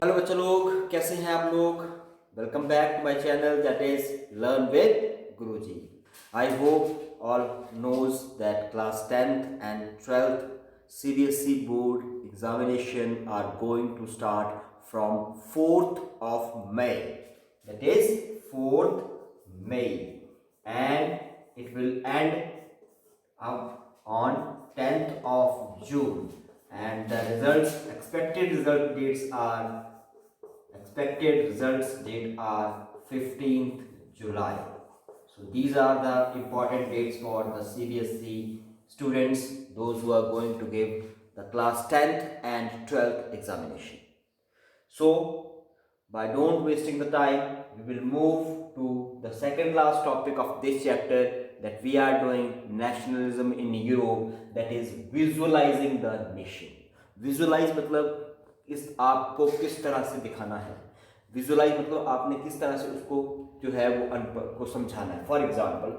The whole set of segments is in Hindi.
हेलो बच्चे लोग, कैसे हैं आप लोग। Welcome back to my channel that is learn with Guruji. I hope all knows that class 10th and 12th CBSE board examination are going to start from 4th of May, that is 4th May, and it will end up on 10th of June, and the expected results date are 15th July. So these are the important dates for the CBSE students, those who are going to give the class 10th and 12th examination. So by don't wasting the time, we will move to the second last topic of this chapter, that we are doing nationalism in Europe, that is visualizing the nation. Visualize मतलब इस आपको किस तरह से दिखाना है, विजुलाइज मतलब आपने किस तरह से उसको जो है वो अनपढ़ को समझाना है। फॉर एग्जांपल,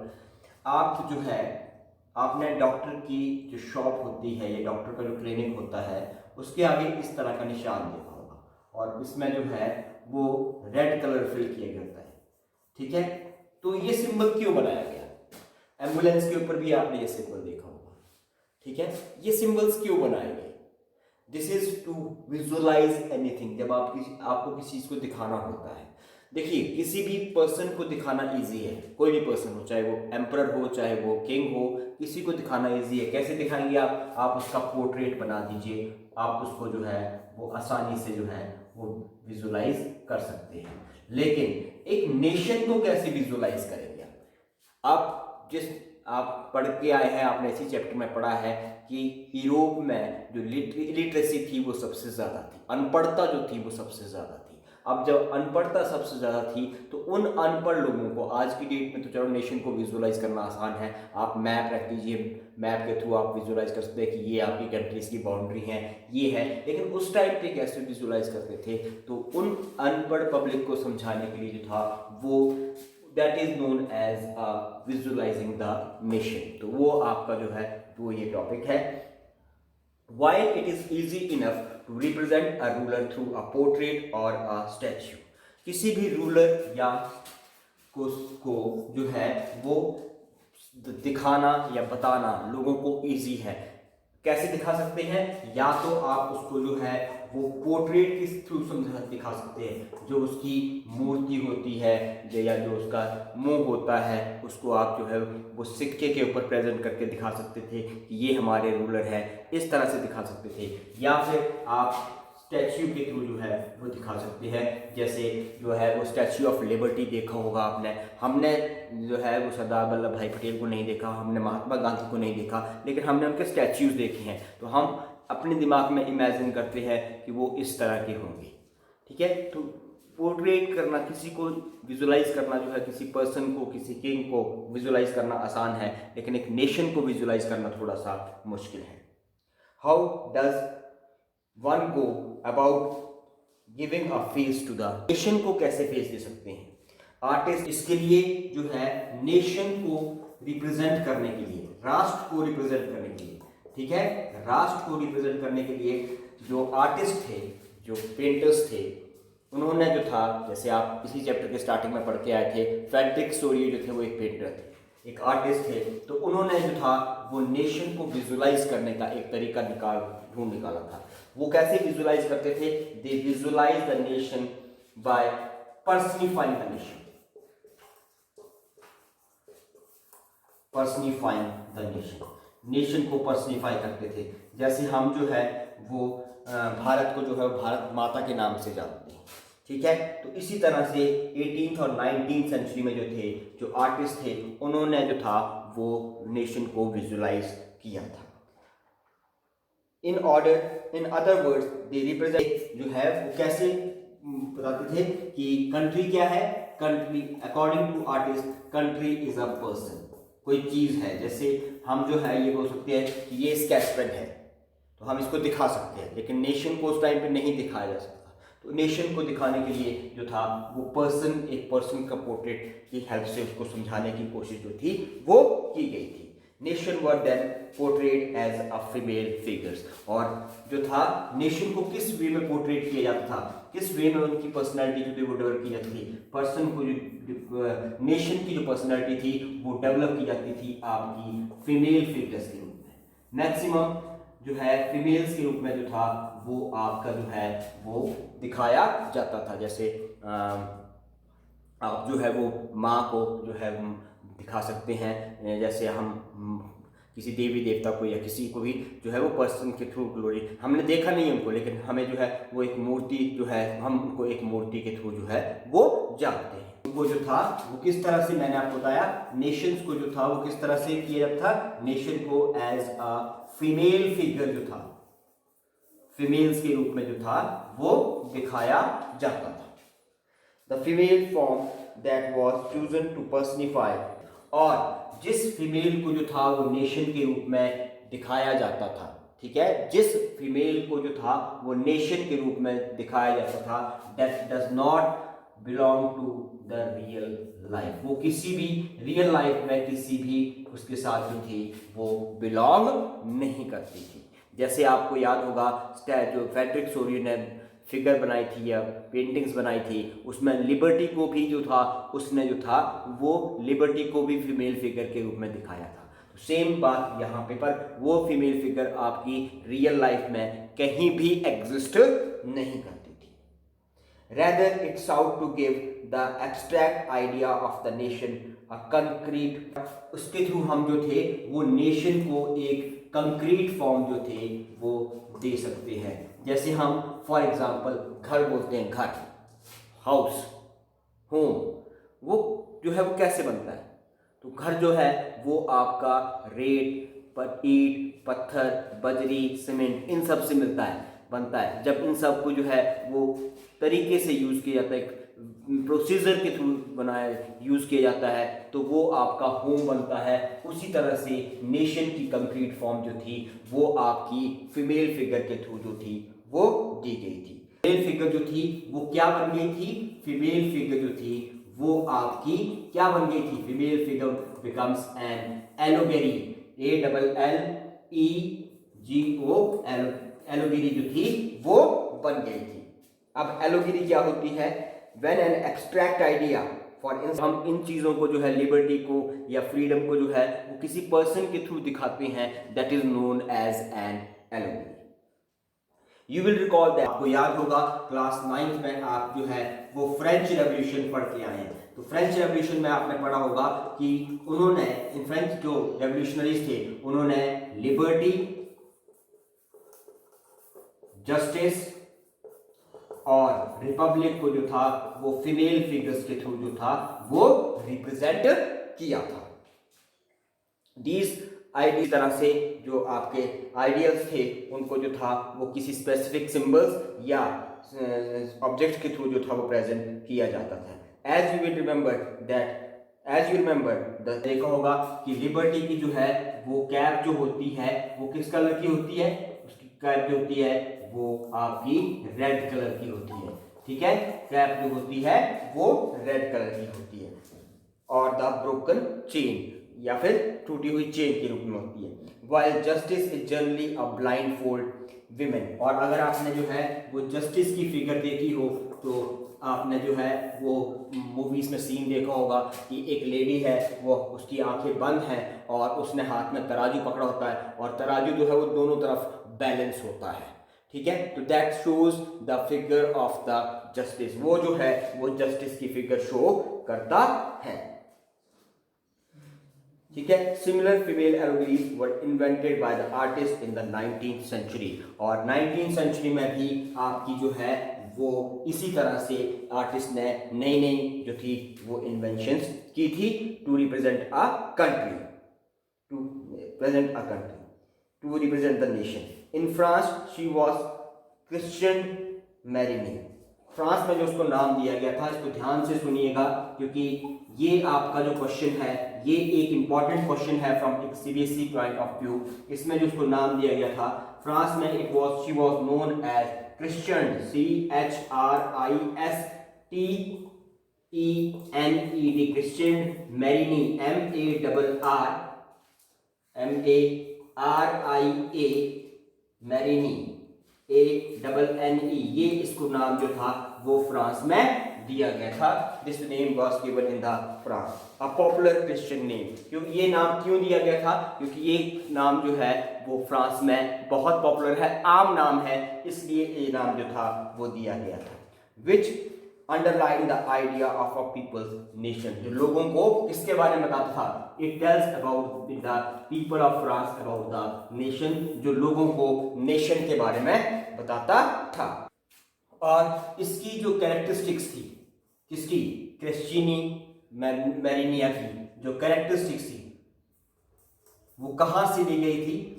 आप जो है आपने डॉक्टर की जो शॉप होती है या डॉक्टर का जो क्लिनिक होता है उसके आगे इस तरह का निशान देखा होगा, और इसमें जो है वो रेड कलर फिल किया गया होता है। ठीक है, तो ये सिंबल क्यों बनाया गया। एम्बुलेंस के ऊपर भी आपने ये सिंबल देखा होगा। ठीक है, ये सिंबल्स क्यों बनाए गए। This is to visualise anything. जब आपको किसी चीज को दिखाना होता है, देखिए किसी भी पर्सन को दिखाना इजी है, कोई भी पर्सन हो, चाहे वो एम्परर हो चाहे वो किंग हो, किसी को दिखाना इजी है। कैसे दिखाएंगे आप उसका पोर्ट्रेट बना दीजिए, आप उसको जो है वो आसानी से जो है वो विजुअलाइज कर सकते हैं। लेकिन एक नेशन को कैसे विजुअलाइज करेंगे आप पढ़ के आए हैं, आपने इसी चैप्टर में पढ़ा है कि यूरोप में जो लिटरेसी थी वो सबसे ज़्यादा थी, अनपढ़ता जो थी वो सबसे ज़्यादा थी। अब जब अनपढ़ता सबसे ज़्यादा थी तो उन अनपढ़ लोगों को आज की डेट में तो चलो नेशन को विजुअलाइज करना आसान है, आप मैप रख दीजिए, मैप के थ्रू आप विजुअलाइज कर सकते हैं कि ये आपकी कंट्रीज की बाउंड्री है, ये है। लेकिन उस टाइम पे कैसे विजुअलाइज करते थे, तो उन अनपढ़ पब्लिक को समझाने के लिए जो था वो that is known as visualising the nation. तो वो आपका जो है वो ये टॉपिक है। While it is easy enough to represent a ruler through a portrait or a statue, किसी भी रूलर या को जो है वो दिखाना या बताना लोगों को इजी है। कैसे दिखा सकते हैं, या तो आप उसको जो है वो पोर्ट्रेट के थ्रू दिखा सकते हैं, जो उसकी मूर्ति होती है या जो उसका मुंह होता है उसको आप जो है वो सिक्के के ऊपर प्रेजेंट करके दिखा सकते थे कि ये हमारे रूलर है, इस तरह से दिखा सकते थे। या फिर आप स्टैच्यू के थ्रू जो है वो दिखा सकते हैं, जैसे जो है वो स्टैच्यू ऑफ लिबर्टी देखा होगा आपने। हमने जो है वो सरदार वल्लभ भाई पटेल को नहीं देखा, हमने महात्मा गांधी को नहीं देखा, लेकिन हमने उनके स्टैच्यूज देखे हैं, तो हम अपने दिमाग में इमेजिन करते हैं कि वो इस तरह के होंगे। ठीक है, तो पोर्ट्रेट करना, किसी को विजुअलाइज करना जो है, किसी पर्सन को, किसी किंग को विजुअलाइज करना आसान है, लेकिन एक नेशन को विजुअलाइज करना थोड़ा सा मुश्किल है। How does one go about giving a face to the nation, को कैसे फेस दे सकते हैं आर्टिस्ट। इसके लिए जो है नेशन को रिप्रेजेंट करने के लिए, राष्ट्र को रिप्रेजेंट करने के लिए, ठीक है, राष्ट्र को रिप्रेजेंट करने के लिए जो आर्टिस्ट थे, जो पेंटर्स थे, उन्होंने जो था, जैसे आप इसी चैप्टर के स्टार्टिंग में पढ़ के आए थे, फ्रेडरिक सोरिये जो थे वो एक पेंटर थे, एक आर्टिस्ट थे। तो उन्होंने जो था वो नेशन को विजुअलाइज करने का एक तरीका ढूंढ निकाला था। वो कैसे विजुअलाइज करते थे, they visualise the nation by personifying the nation, personifying the nation, nation को पर्सनिफाई करते थे। जैसे हम जो है वो भारत को जो है भारत माता के नाम से जानते हैं। ठीक है, तो इसी तरह से 18th और 19th सेंचुरी में जो थे, जो आर्टिस्ट थे, उन्होंने जो था वो नेशन को विजुअलाइज किया था। In other words they represent जो है वो कैसे बताते थे कि कंट्री क्या है। Country according to artist, country is a person, कोई चीज है। जैसे हम जो है ये बोल सकते हैं कि ये स्केच पेन है, तो हम इसको दिखा सकते हैं, लेकिन नेशन को उस टाइम पे नहीं दिखाया जा सकता। तो नेशन को दिखाने के लिए जो था वो पर्सन, एक पर्सन का पोर्ट्रेट की हेल्प से उसको समझाने की कोशिश जो थी वो की गई थी। Nation were then portrayed as a female figures. और जो था नेशन को किस वे में पोर्ट्रेट किया जाता था, किस वे में उनकी पर्सनैलिटी जो थी वो डेवलप की जाती थी, पर्सन को जो नेशन की जो पर्सनैलिटी थी वो डेवलप की जाती थी आपकी फीमेल फिगर्स के रूप में। मैक्सिमम जो है फीमेल्स के रूप में जो था वो आपका जो है वो दिखाया जाता था। जैसे आप जो है वो माँ को जो है दिखा सकते हैं, जैसे हम किसी देवी देवता को या किसी को भी जो है वो पर्सन के थ्रू ग्लोरी, हमने देखा नहीं उनको, लेकिन हमें जो है वो एक मूर्ति जो है हम उनको एक मूर्ति के थ्रू जो है वो जानते हैं। उनको जो था वो किस तरह से, मैंने आपको बताया नेशंस को जो था वो किस तरह से किया जाता था, नेशन को एज अ फीमेल फिगर जो था, फीमेल्स के रूप में जो था वो दिखाया जाता था। The female form that was chosen to personify, और जिस फीमेल को जो था वो नेशन के रूप में दिखाया जाता था, ठीक है, जिस फीमेल को जो था वो नेशन के रूप में दिखाया जाता था, that does not belong to the real life, वो किसी भी रियल लाइफ में किसी भी उसके साथ जो थी वो बिलोंग नहीं करती थी। जैसे आपको याद होगा जो फ्रेडरिक सोरियन ने फिगर बनाई थी या पेंटिंग्स बनाई थी, उसमें लिबर्टी को भी जो था उसने जो था वो लिबर्टी को भी फीमेल फिगर के रूप में दिखाया था। तो सेम बात यहाँ पे, पर वो फीमेल फिगर आपकी रियल लाइफ में कहीं भी एग्जिस्ट नहीं करती थी। Rather it sought to give the abstract idea of the nation a concrete, उसके थ्रू हम जो थे वो नेशन को एक कंक्रीट फॉर्म जो थे वो दे सकते हैं। जैसे हम फॉर एग्जांपल घर बोलते हैं, घर, हाउस, होम, वो जो है वो कैसे बनता है, तो घर जो है वो आपका रेत पर ईंट पत्थर बजरी सीमेंट इन सब से बनता है। जब इन सब को जो है वो तरीके से यूज़ किया जाता है, प्रोसीजर के थ्रू यूज़ किया जाता है, तो वो आपका होम बनता है। उसी तरह से नेशन की कंक्रीट फॉर्म जो थी वो आपकी फीमेल फिगर के थ्रू जो थी वो दी गई थी। फीमेल फिगर जो थी वो क्या बन गई थी, फीमेल फिगर जो थी वो आपकी क्या बन गई थी, female figure becomes an allegory, ALLEGO, allegory जो थी वो बन गई थी। अब एलोगेरी क्या होती है, when an abstract idea, for instance हम इन चीज़ों को जो है लिबर्टी को या फ्रीडम को जो है वो किसी पर्सन के थ्रू दिखाते हैं, that is known as an allegory. You will recall that, आपको याद होगा क्लास 9th में आप जो है वो फ्रेंच रेवोल्यूशन पढ़ के आए हैं। तो फ्रेंच रेवोल्यूशन में आपने पढ़ा होगा कि उन्होंने, इन फ्रेंच जो रेवोल्यूशनरीज थे, उन्होंने लिबर्टी, जस्टिस और रिपब्लिक को जो था वो फीमेल फिगर्स के थ्रू जो था वो रिप्रेजेंट किया था। दीज आइडिया तरह से जो आपके आइडियल्स थे उनको जो था वो किसी स्पेसिफिक सिंबल्स या ऑब्जेक्ट के थ्रू जो था वो प्रेजेंट किया जाता था। As you will remember that, as you remember देखा होगा कि लिबर्टी की जो है वो कैप जो होती है वो किस कलर की होती है, उसकी कैप जो होती है वो आपकी रेड कलर की होती है, ठीक है, कैप जो होती है वो रेड कलर की होती है। और द ब्रोकन चेन या फिर टूटी हुई चेन के रूप में होती है। While justice is generally a blind fold women, और अगर आपने जो है वो जस्टिस की फिगर देखी हो तो आपने जो है वो मूवीज में सीन देखा होगा कि एक लेडी है, वो उसकी आंखें बंद हैं और उसने हाथ में तराजू पकड़ा होता है और तराजू जो है वो दोनों तरफ बैलेंस होता है, ठीक है, तो that shows the figure of the justice, वो जो है वो जस्टिस की फिगर शो करता है, ठीक है। Similar female allegories were invented by the artist in the 19th century, और 19th सेंचुरी में भी आपकी जो है वो इसी तरह से आर्टिस्ट ने नई नई जो थी वो इन्वेंशंस की थी to represent a country, to present a country, to represent the nation. In France she was christened Marianne, France में जो उसको नाम दिया गया था, इसको ध्यान से सुनिएगा क्योंकि ये आपका जो क्वेश्चन है ये एक इंपॉर्टेंट क्वेश्चन है फ्रॉम एक सीबीएसई पॉइंट ऑफ व्यू। इसमें जो उसको नाम दिया गया था फ्रांस में, it was she was known as christened, CHRISTENED, christened Marianne, MARRINE, MARIA, Marianne, ANNE, ये इसको नाम जो था वो फ्रांस में दिया गया था। This name was given in the France, a popular Christian name. क्यों ये नाम क्यों दिया गया था? क्योंकि ये नाम जो है वो फ्रांस में बहुत पॉपुलर है, आम नाम है, इसलिए ये नाम जो था वो दिया गया था। Which underline the idea of a people's nation, जो लोगों को किसके बारे में बताता था? It tells about the people of France about the nation, जो लोगों को नेशन के बारे में बताता था। और इसकी जो कैरेक्टरिस्टिक्स थी, किसकी? क्रिश्चियनी मैरिनिया की जो कैरेक्टरिस्टिक्स थी वो कहां से ली गई थी?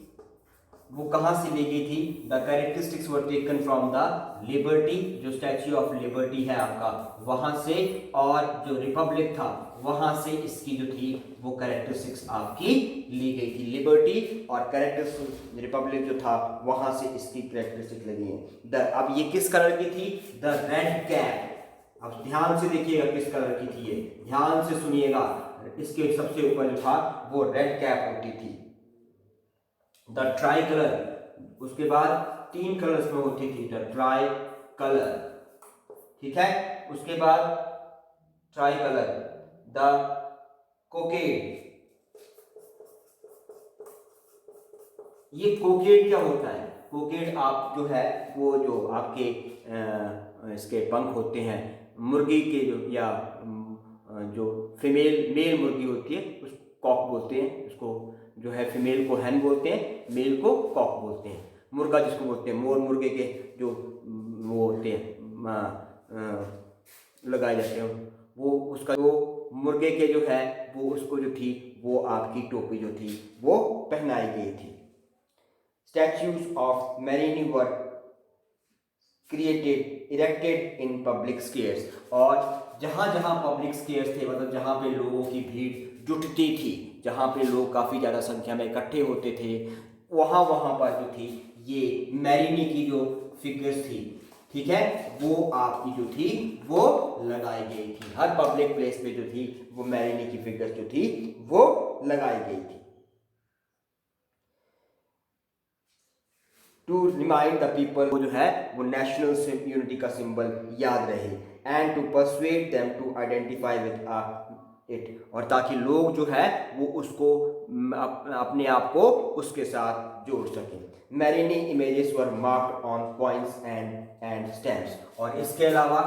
The characteristics were taken from the liberty, जो स्टैच्यू ऑफ लिबर्टी है आपका वहां से, और जो रिपब्लिक था वहां से इसकी जो थी वो कैरेक्टरिस्टिक्स आपकी ली गई थी। लिबर्टी और कैरेक्टरिस्टिक्स रिपब्लिक जो था वहां से इसकी कैरेक्टरिस्टिक्स लगी है। अब ये किस कलर की थी? The red cap. अब ध्यान से देखिएगा किस कलर की थी ये, ध्यान से सुनिएगा। इसके सबसे ऊपर जो था वो रेड कैप होती थी। द ट्राई कलर, उसके बाद 3 कलर्स में होती थी, द ट्राई कलर, ठीक है। उसके बाद ट्राई कलर, द कोकेड। ये कोकेड क्या होता है? कोकेड आप जो है वो जो आपके इसके पंख होते हैं मुर्गी के, जो या जो मेल मुर्गी होती है उस कॉक बोलते हैं, उसको जो है फीमेल को हैन बोलते हैं, मेल को कॉक बोलते हैं। मुर्गा जिसको बोलते हैं, मोर मुर्गे के जो वो होते हैं लगाए जाते हैं, वो उसका जो मुर्गे के जो है वो उसको जो थी वो आपकी टोपी जो थी वो पहनाई गई थी। Statues of Marianne were created erected in public squares, और जहाँ जहाँ पब्लिक स्क्वेयर्स थे, मतलब जहाँ पे लोगों की भीड़ जुटती थी, जहाँ पे लोग काफ़ी ज़्यादा संख्या में इकट्ठे होते थे, वहाँ पर जो थी ये मैरिनी की जो फिगर्स थी, ठीक है, वो आपकी जो थी वो लगाई गई थी। हर पब्लिक प्लेस पे जो थी वो मैरिनी की फिगर्स जो थी वो लगाई गई थी। टू रिमाइंड द पीपल, वो जो है वो नेशनल यूनिटी का सिंबल याद रहे, and to persuade them to identify with it, और ताकि लोग जो है वो उसको अपने आप को उसके साथ जोड़ सकें। Marianne images were marked on coins and stamps, और इसके अलावा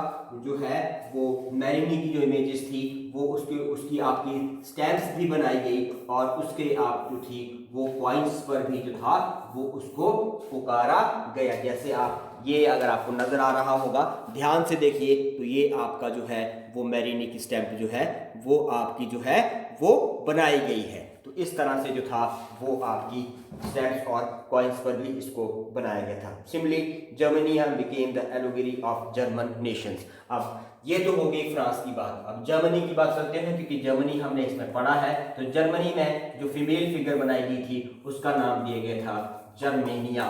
जो है वो मैरिनी की जो इमेजेस थी वो उसकी आपकी स्टैम्प्स भी बनाई गई, और उसके आप जो थी वो कॉइन्स पर भी जो था वो उसको पुकारा गया। जैसे आप ये अगर आपको नज़र आ रहा होगा, ध्यान से देखिए, तो ये आपका जो है वो मैरिनी की स्टैम्प जो है वो आपकी जो है वो बनाई गई है। तो इस तरह से जो था वो आपकी स्टैम्प्स और कॉइन्स पर भी इसको बनाया गया था। Similarly Germany became the allegory of German nations. अब ये तो हो गई फ्रांस की बात, अब जर्मनी की बात करते हैं, क्योंकि जर्मनी हमने इसमें पढ़ा है। तो जर्मनी में जो फीमेल फिगर बनाई गई थी उसका नाम दिया गया था जर्मेनिया,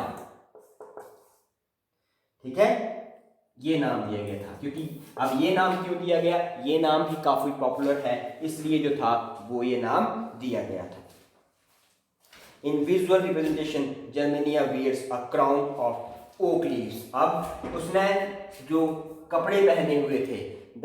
ठीक है, ये नाम दिया गया था। क्योंकि अब ये नाम क्यों दिया गया? ये नाम भी काफी पॉपुलर है, इसलिए जो था वो ये नाम दिया गया था। In visual representation Germania wears a crown of oak leaves. अब उसने जो कपड़े पहने हुए थे, the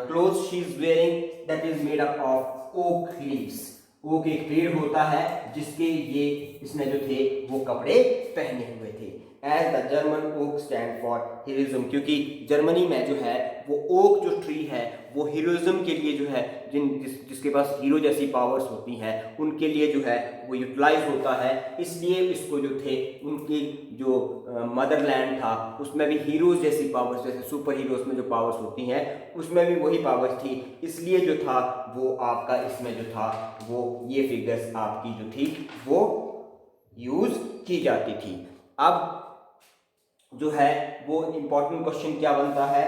cloth she is wearing that is made up of oak leaves. Oak एक पेड़ होता है जिसके ये इसने जो थे वो कपड़े पहने हुए थे। As the German oak stand for heroism, क्योंकि जर्मनी में जो है वो ओक जो ट्री है वो हीरोइज्म के लिए जो है जिसके पास हीरो जैसी पावर्स होती हैं उनके लिए जो है वो यूटिलाइज होता है। इसलिए इसको जो थे उनकी जो मदरलैंड था उसमें भी हीरोज जैसी पावर्स, जैसे सुपर हीरोज में जो पावर्स होती हैं उसमें भी वही पावर्स थी, इसलिए जो था वो आपका इसमें जो था वो ये फिगर्स आपकी जो थी वो यूज की जाती थी। अब जो है वो इम्पोर्टेंट क्वेश्चन क्या बनता है,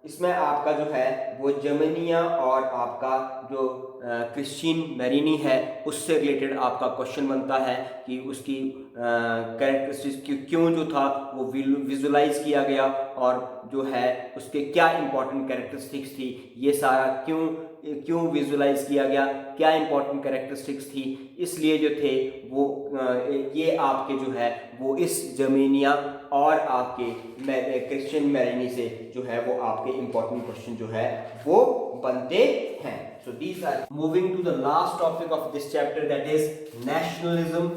इसमें आपका जो है वो जर्मनिया और आपका जो क्रिश्चियन मैरिनी है उससे रिलेटेड आपका क्वेश्चन बनता है कि उसकी कैरेक्टरिस्टिक्स क्यों जो था वो विजुलाइज किया गया और जो है उसके क्या इंपॉर्टेंट कैरेक्टरिस्टिक्स थी, ये सारा क्यों विजुलाइज किया गया, क्या इंपॉर्टेंट कैरेक्टरिस्टिक्स थी, इसलिए जो थे वो ये आपके जो है वो इस जर्मेनिया और आपके क्रिश्चियन मैरिनी से जो है वो आपके इंपॉर्टेंट क्वेश्चन जो है वो बनते हैं. So these are moving to the last topic of this chapter, that is nationalism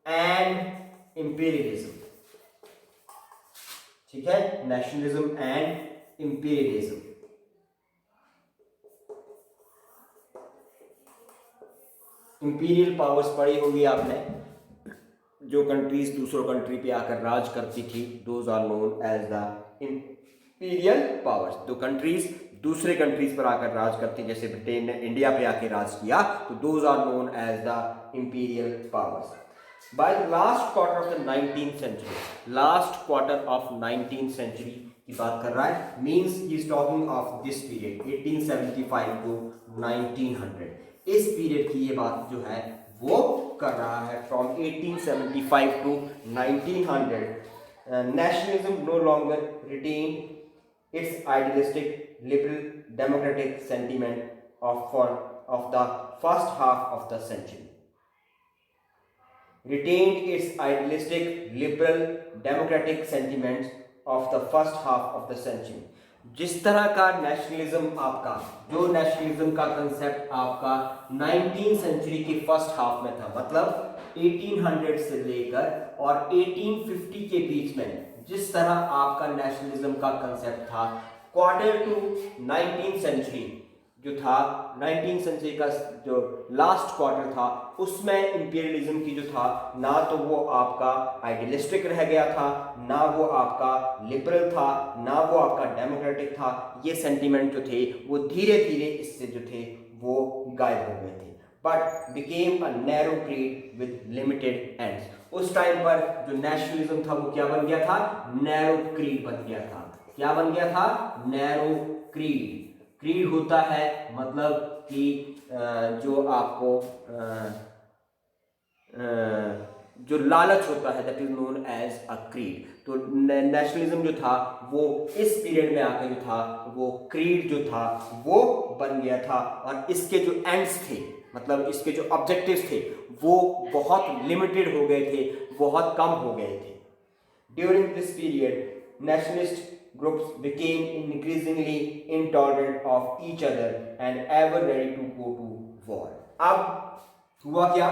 and imperialism. ठीक है, nationalism and imperialism. Imperial powers पढ़ी होगी आपने, जो कंट्रीज दूसरों कंट्री पे आकर राज करती थी, those are known as the imperial powers. तो कंट्रीज दूसरे कंट्रीज पर आकर राज करती, जैसे ब्रिटेन ने इंडिया पे आकर राज किया, तो those are known as the imperial powers. By the last quarter of the 19th century, last quarter of 19th century की बात कर रहा है, means he is talking of this period 1875 to 1900. इस पीरियड की ये बात जो है वो कर रहा है. From 1875 to 1900 nationalism no longer retained its idealistic liberal democratic sentiment of the first half of the century. Retained its idealistic liberal democratic sentiments of the first half of the century. जिस तरह का नेशनलिज्म आपका, जो नेशनलिज्म का कंसेप्ट आपका 19th सेंचुरी की फर्स्ट हाफ में था, मतलब 1800 से लेकर और 1850 के बीच में जिस तरह आपका नेशनलिज्म का कंसेप्ट था, क्वार्टर टू 19th सेंचुरी जो था, 19th सेंचुरी का जो लास्ट क्वार्टर था, उसमें इंपीरियलिज्म की जो था, ना तो वो आपका आइडियलिस्टिक रह गया था, ना वो आपका लिबरल था, ना वो आपका डेमोक्रेटिक था. ये सेंटीमेंट जो थे वो धीरे धीरे इससे जो थे वो गायब हो गए थे. But became a narrow creed with limited ends. उस टाइम पर जो नेशनलिज्म था वो क्या बन गया था? नैरो क्रीड बन गया था. क्या बन गया था? Narrow creed. क्रीड होता है मतलब कि जो आपको जो लालच होता है, that is known as a creed. तो नेशनलिज्म जो था वो इस पीरियड में आकर जो था वो क्रीड जो था वो बन गया था, और इसके जो एंड्स थे, मतलब इसके जो ऑब्जेक्टिव्स थे वो बहुत लिमिटेड हो गए थे, बहुत कम हो गए थे. During this period nationalist groups became increasingly intolerant of each other and ever ready to go to war. अब हुआ क्या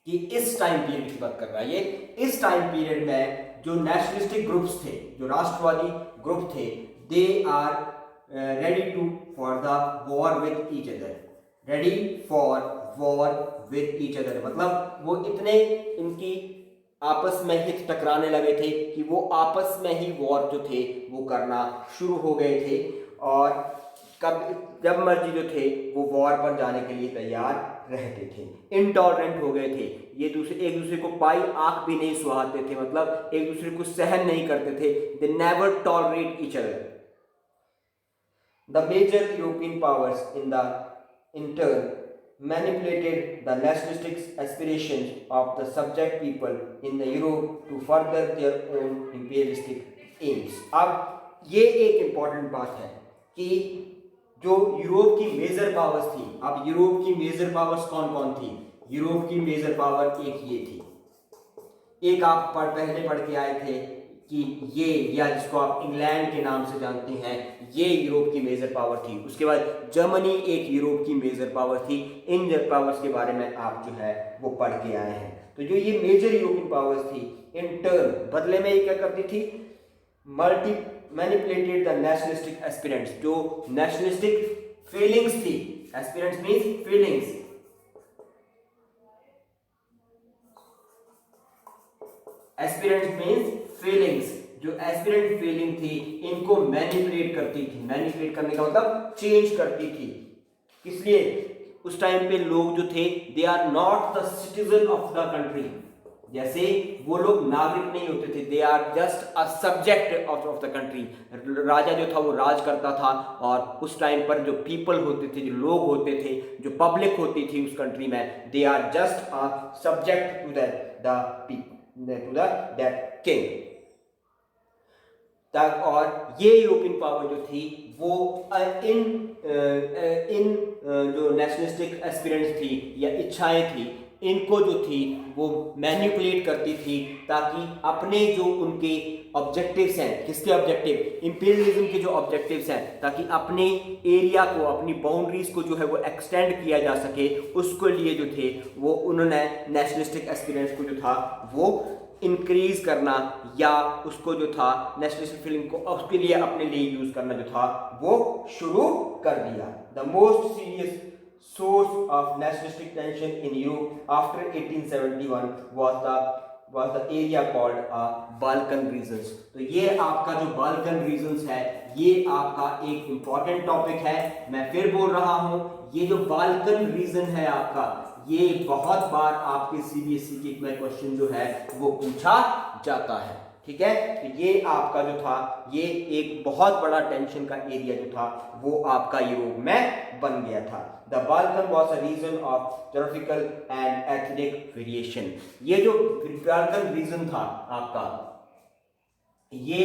कि इस टाइम पीरियड की बात कर रहा है ये. इस टाइम पीरियड में जो नेशनलिस्टिक ग्रुप्स थे, जो राष्ट्रवादी ग्रुप थे, they are ready to for the war with each other. Ready for war with each other मतलब वो इतने इनकी आपस में ही टकराने लगे थे कि वो आपस में ही वॉर जो थे वो करना शुरू हो गए थे, और जब मर्जी जो थे वो वॉर पर जाने के लिए तैयार रहते थे. इंटॉलरेंट हो गए थे, ये एक दूसरे को पाई आंख भी नहीं सुहाते थे, मतलब एक दूसरे को सहन नहीं करते थे. They never tolerate each other. The major European powers in turn manipulated the nationalistic aspirations of the subject people in the Europe to further their own imperialistic aims. अब ये एक important बात है कि जो यूरोप की मेजर पावर्स थी, अब यूरोप की मेजर पावर्स कौन कौन थी? यूरोप की मेजर पावर एक ये थी, एक आप पहले पढ़ के आए थे कि ये, या जिसको आप इंग्लैंड के नाम से जानते हैं, ये यूरोप की मेजर पावर थी. उसके बाद जर्मनी एक यूरोप की मेजर पावर थी. इन पावर्स के बारे में आप जो है वो पढ़ के आए हैं. तो जो ये मेजर यूरोपियन पावर्स थी, इन टर्न बदले में ये क्या करती थी? Manipulated the nationalistic aspirants. जो नेशनलिस्टिक फीलिंग्स थी, aspirants means feelings, aspirants means feelings, जो एस्पिरेंट फीलिंग थी इनको मैनिपुलेट करती थी. मैनिपुलेट करने का मतलब चेंज करती थी. किस लिए? उस टाइम पे लोग जो थे they are not the citizen of the country, जैसे वो लोग नागरिक नहीं होते थे, they are just a subject of the country. राजा जो था वो राज करता था, और उस टाइम पर जो पीपल होते थे, जो लोग होते थे, जो पब्लिक होती थी उस कंट्री में, they are just a subject to that king. तक और ये यूरोपियन पावर जो थी वो इन जो नेशनलिस्टिक एस्पिरेंट्स थी या इच्छाएं थी, इनको जो थी वो मैनिपुलेट करती थी, ताकि अपने जो उनके ऑब्जेक्टिव्स हैं, किसके ऑब्जेक्टिव, इंपीरियलिज्म के जो ऑब्जेक्टिव्स हैं, ताकि अपने एरिया को, अपनी बाउंड्रीज को जो है वो एक्सटेंड किया जा सके, उसके लिए जो थे वो उन्होंने नेशनलिस्टिक एस्पिरेंट्स को जो था वो इंक्रीज करना, या उसको जो था नेशनलिस्टिक फीलिंग को उसके लिए अपने लिए यूज करना जो था वो शुरू कर दिया। The most serious source of nationalistic tension in Europe after 1871 was the area called Balkan regions। तो ये आपका जो बाल्कन रीजन्स है ये आपका एक इंपॉर्टेंट टॉपिक है। मैं फिर बोल रहा हूं, ये जो बाल्कन रीजन है आपका, ये बहुत बार आपके सीबीएसई के में क्वेश्चन जो है वो पूछा जाता है, ठीक है। तो ये आपका जो था ये एक बहुत बड़ा टेंशन का एरिया जो था वो आपका यूरोप में बन गया था। The Balkan was a region of geographical and ethnic variation. ये जो बाल्कन रीजन था आपका, ये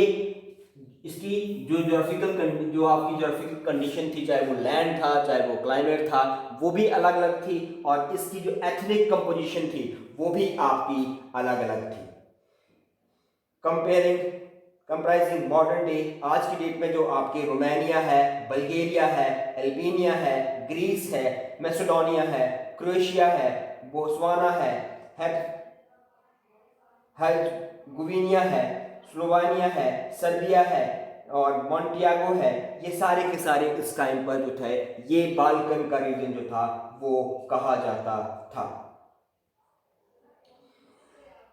इसकी जो जोग्राफिकल जो आपकी जोग्राफिकल कंडीशन थी, चाहे वो लैंड था, चाहे वो क्लाइमेट था, वो भी अलग अलग थी, और इसकी जो एथनिक कंपोजिशन थी वो भी आपकी अलग अलग थी। कंप्राइजिंग मॉडर्न डे, आज की डेट में जो आपके रोमानिया है, बल्गेरिया है, अल्बानिया है, ग्रीस है, मैसेडोनिया है, क्रोएशिया है, बोत्सवाना है, हर्जेगोविना है, स्लोवानिया है, सर्बिया है और मॉन्टियागो है, ये सारे के सारे इस टाइम पर जो थे ये बाल्कन का रीजन जो था वो कहा जाता था।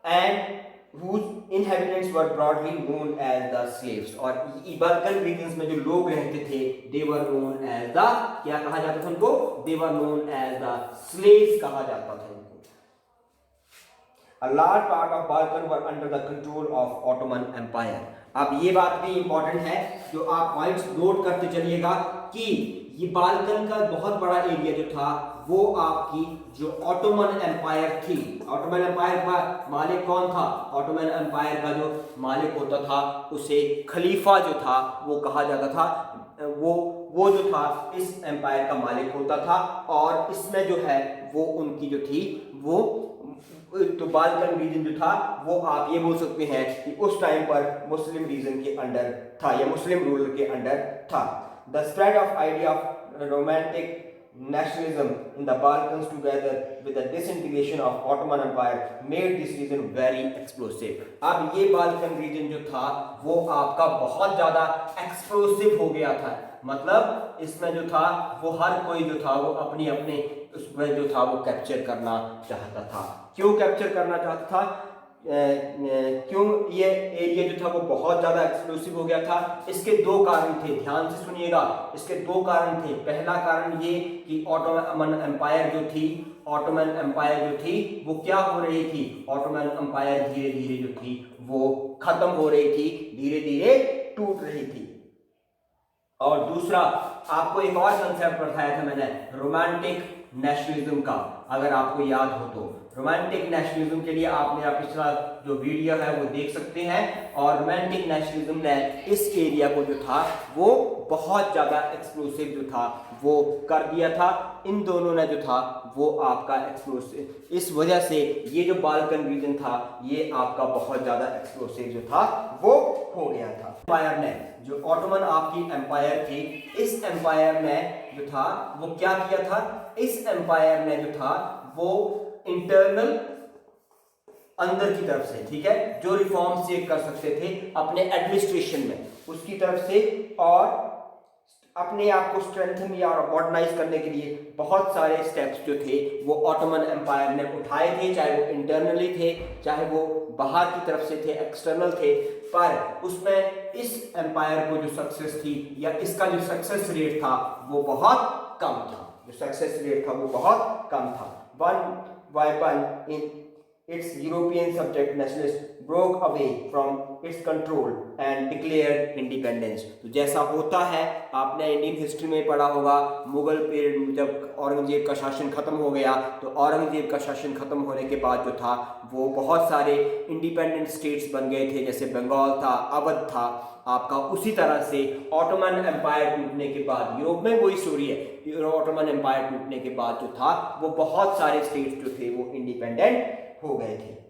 And whose inhabitants were broadly known as the slaves। और बाल्कन रीजन्स में जो लोग रहते थे they were known as the, क्या कहा जाता था उनको, they were known as the slaves कहा जाता था उनको। A large part of Balkan were under the control of Ottoman Empire। अब ये बात भी इंपॉर्टेंट है, जो आप पॉइंट्स नोट करते चलिएगा कि ये बाल्कन का बहुत बड़ा एरिया जो था वो आपकी जो ऑटोमन एम्पायर थी। ऑटोमन एम्पायर का मालिक कौन था? ऑटोमन एम्पायर का जो मालिक होता था उसे खलीफा जो था वो कहा जाता था। वो जो था इस एम्पायर का मालिक होता था, और इसमें जो है वो उनकी जो थी वो तो बाल्कन रीजन जो था वो आप ये बोल सकते हैं कि उस टाइम पर मुस्लिम रीजन के अंडर था या मुस्लिम रूलर के अंडर था। The spread of idea of romantic nationalism in the Balkans together with the disintegration of Ottoman Empire made this region very explosive। अब ये बाल्कन रीजन जो था वो आपका बहुत ज्यादा एक्सप्लोसिव हो गया था, मतलब इसमें जो था वो हर कोई जो था वो अपनी अपने उसमें जो था वो कैप्चर करना चाहता था। क्यों कैप्चर करना चाहता था? क्यों ये एरिया जो था वो बहुत ज़्यादा एक्सक्लूसिव हो गया था? इसके दो कारण थे, ध्यान से सुनिएगा। इसके दो कारण थे। पहला कारण ये कि ऑटोमन एम्पायर जो थी वो क्या हो रही थी? ऑटोमन एम्पायर धीरे धीरे जो थी वो खत्म हो रही थी, धीरे धीरे टूट रही थी। और दूसरा आपको एक और कंसेप्ट बताया था मैंने, रोमांटिक नेशनलिज्म का। अगर आपको याद हो तो रोमांटिक नेशनलिज्म के लिए आप मेरा पिछला जो वीडियो है वो देख सकते हैं। और रोमांटिक नेशनलिज्म ने इस एरिया को जो था वो बहुत ज़्यादा एक्सक्लूसिव जो था वो कर दिया था। इन दोनों ने जो था वो आपका एक्सक्लूसिव, इस वजह से ये जो बाल्कन रीजन था ये आपका बहुत ज़्यादा एक्सक्लूसिव जो था वो हो गया था। एम्पायर ने, जो ऑटोमन आपकी एम्पायर थी, इस एम्पायर ने जो था वो क्या किया था? इस एम्पायर ने जो था वो इंटरनल अंदर की तरफ से, ठीक है, जो रिफॉर्म्स ये कर सकते थे अपने एडमिनिस्ट्रेशन में उसकी तरफ से, और अपने आप को स्ट्रेंथन या मॉडर्नाइज करने के लिए बहुत सारे स्टेप्स जो थे वो ऑटोमन एम्पायर ने उठाए थे, चाहे वो इंटरनली थे चाहे वो बाहर की तरफ से थे, एक्सटर्नल थे। पर उसमें इस एम्पायर को जो सक्सेस थी या इसका जो सक्सेस रेट था वो बहुत कम था। जो सक्सेस रेट था वो बहुत कम था। One by one its European subject nationalists broke away from its control and declared independence। तो जैसा होता है, आपने इंडियन हिस्ट्री में पढ़ा होगा, मुगल पीरियड में जब औरंगजेब का शासन खत्म हो गया, तो औरंगजेब का शासन खत्म होने के बाद जो था वो बहुत सारे इंडिपेंडेंट स्टेट्स बन गए थे, जैसे बंगाल था, अवध था आपका। उसी तरह से ऑटोमन एम्पायर टूटने के बाद, यूरोप में वही स्टोरी है, ऑटोमन एम्पायर टूटने के बाद जो था वो बहुत सारे स्टेट्स जो थे वो इंडिपेंडेंट हो गए थे।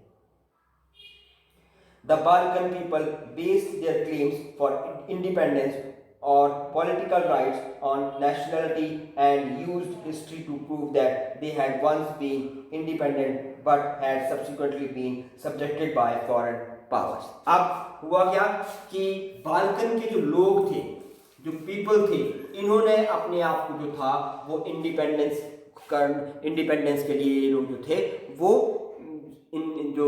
The Balkan people based their claims for independence or political rights on nationality and used history to prove that they had once been independent but had subsequently been subjected by foreign powers। अब हुआ क्या कि बाल्कन के जो लोग थे, जो पीपल थे, इन्होंने अपने आप को जो था वो इंडिपेंडेंस के लिए लोग जो थे वो इन जो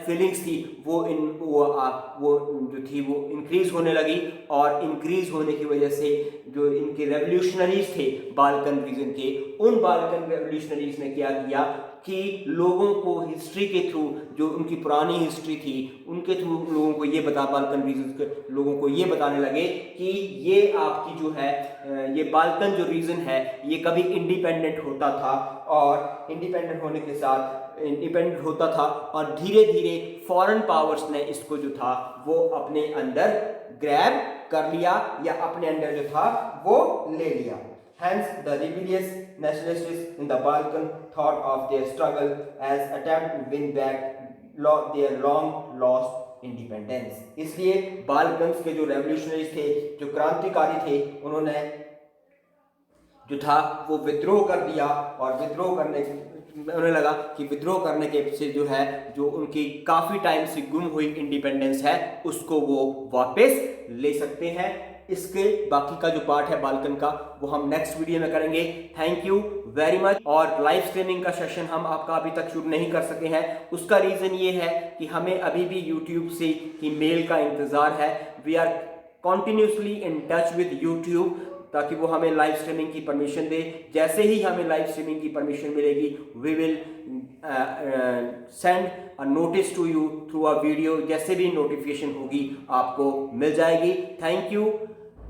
फीलिंग्स थी वो जो थी वो इंक्रीज होने लगी, और इंक्रीज होने की वजह से जो इनके रेवोल्यूशनरीज थे बाल्कन रीजन के, उन बाल्कन रेवोल्यूशनरीज ने क्या किया कि लोगों को हिस्ट्री के थ्रू, जो उनकी पुरानी हिस्ट्री थी उनके थ्रू लोगों को ये बाल्कन रीजन के लोगों को ये बताने लगे कि ये आपकी जो है ये बाल्कन जो रीजन है ये कभी इंडिपेंडेंट होता था, और इंडिपेंडेंट होने के साथ इंडिपेंडेंट होता था, और धीरे धीरे फॉरेन पावर्स ने इसको जो था वो अपने अंदर ग्रैब कर लिया या अपने अंदर जो था वो ले लिया। Hence, the rebellious nationalists in the Balkan thought of their struggle as attempt to win back their long lost independence। इसलिए बाल्कन्स के जो रेवोल्यूशनरीज थे, जो क्रांतिकारी थे, उन्होंने जो था वो विद्रोह कर दिया, और विद्रोह करने उन्हें लगा कि विद्रोह करने के से जो है जो उनकी काफ़ी टाइम से गुम हुई इंडिपेंडेंस है उसको वो वापस ले सकते हैं। इसके बाकी का जो पार्ट है बाल्कन का वो हम नेक्स्ट वीडियो में करेंगे। Thank you very much. और लाइव स्ट्रीमिंग का सेशन हम आपका अभी तक शुरू नहीं कर सके हैं, उसका रीज़न ये है कि हमें अभी भी यूट्यूब से की मेल का इंतज़ार है। We are continuously in touch with YouTube ताकि वो हमें लाइव स्ट्रीमिंग की परमिशन दे। जैसे ही हमें लाइव स्ट्रीमिंग की परमिशन मिलेगी we will send a notice to you through a video, जैसे भी नोटिफिकेशन होगी आपको मिल जाएगी। Thank you.